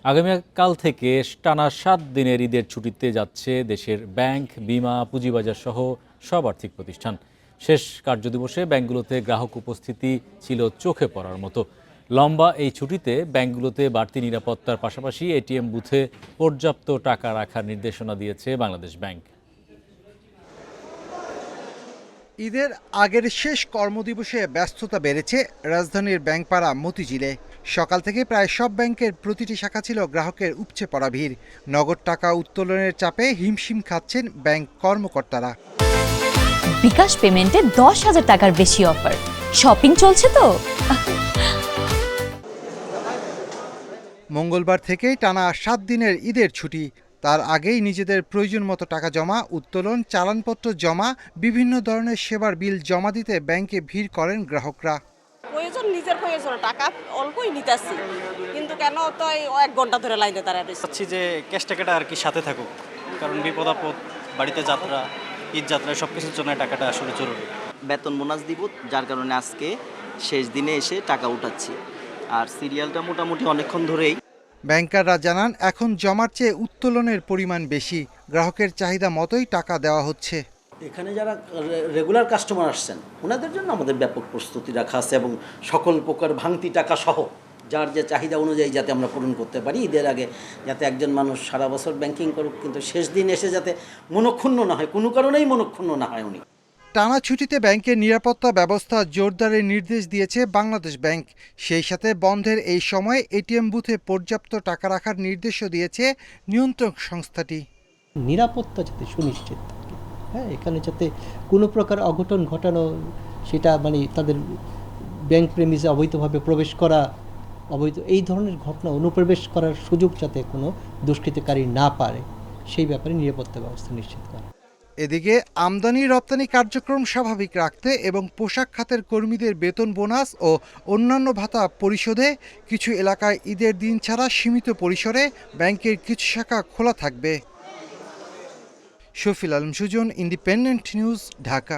আগামীকাল থেকে টানা 7 দিনের ঈদের ছুটিতে যাচ্ছে দেশের ব্যাংক, বিমা, পুঁজিবাজার সহ সব আর্থিক প্রতিষ্ঠান। শেষ কার্যদিবসে ব্যাংকগুলোতে গ্রাহক উপস্থিতি ছিল চোখে পড়ার মতো। লম্বা এই ছুটিতে ব্যাংকগুলোতে বাড়তি নিরাপত্তার পাশাপাশি এটিএম বুথে পর্যাপ্ত টাকা রাখার নির্দেশনা দিয়েছে বাংলাদেশ ব্যাংক। ঈদের আগের শেষ কর্মদিবসে ব্যস্ততা বেড়েছে রাজধানীর ব্যাংকপাড়া মতিঝিলে। সকাল থেকে প্রায় সব ব্যাংকের প্রতিটি শাখা ছিল গ্রাহকের উপচে পড়া ভিড়। নগদ টাকা উত্তোলনের চাপে হিমশিম খাচ্ছেন ব্যাংক কর্মকর্তারা। বিকাশ পেমেন্টে 10,000 টাকার বেশি অফার, শপিং চলছে তো। মঙ্গলবার থেকেই টানা 7 দিনের ঈদের ছুটি। তার আগেই নিজেদের প্রয়োজন মতো টাকা জমা, উত্তোলন, চালানপত্র জমা, বিভিন্ন ধরনের সেবার বিল জমা দিতে ব্যাংকে ভিড় করেন গ্রাহকরা। প্রয়োজন, নিজের প্রয়োজন, টাকা অল্পই নিতেছি, কিন্তু কেন তো 1 ঘন্টা ধরে লাইনে দাঁড়ায় রয়েছে। চাচ্ছি যে ক্যাশ টাকাটা আর কি সাথে থাকুক, কারণ বিপদ আপদ, বাড়িতে যাত্রা, ঈদ যাত্রা, সব কিছুর জন্য টাকাটা আসলে জরুরি। বেতন বোনাস দিব, যার কারণে আজকে শেষ দিনে এসে টাকা উঠাচ্ছি। আর সিরিয়ালটা মোটামুটি অনেকক্ষণ ধরেই। ব্যাংকাররা জানান, এখন জমার চেয়ে উত্তোলনের পরিমাণ বেশি। গ্রাহকের চাহিদা মতোই টাকা দেওয়া হচ্ছে। এখানে যারা রেগুলার কাস্টমার আসছেন ওনাদের জন্য আমাদের ব্যাপক প্রস্তুতি রাখা আছে, এবং সকল প্রকার ভাঙতি টাকা সহ যার যে চাহিদা অনুযায়ী যাতে আমরা পূরণ করতে পারি ঈদের আগে, যাতে একজন মানুষ সারা বছর ব্যাংকিং করুক কিন্তু শেষ দিন এসে যাতে মনক্ষুণ্ণ না হয়, কোনো কারণেই মনক্ষুণ্ণ না হয় উনি। টানা ছুটিতে ব্যাংকের নিরাপত্তা ব্যবস্থা জোরদারের নির্দেশ দিয়েছে বাংলাদেশ ব্যাংক। সেই সাথে বন্ধের এই সময়ে এটিএম বুথে পর্যাপ্ত টাকা রাখার নির্দেশও দিয়েছে নিয়ন্ত্রক সংস্থাটি। নিরাপত্তা যাতে সুনিশ্চিত থাকে, হ্যাঁ, এখানে যাতে কোনো প্রকার অঘটন ঘটানো, সেটা মানে তাদের ব্যাংক প্রেমিসে অবৈধভাবে প্রবেশ করা, অবৈধ এই ধরনের ঘটনা অনুপ্রবেশ করার সুযোগ যাতে কোনো দুষ্কৃতকারী না পারে, সেই ব্যাপারে নিরাপত্তা ব্যবস্থা নিশ্চিত করা। এদিকে আমদানি রপ্তানি কার্যক্রম স্বাভাবিক রাখতে এবং পোশাক খাতের কর্মীদের বেতন, বোনাস ও অন্যান্য ভাতা পরিশোধে কিছু এলাকায় ঈদের দিন ছাড়া সীমিত পরিসরে ব্যাংকের কিছু শাখা খোলা থাকবে। Shafil Alam Sujan, independent news, Dhaka.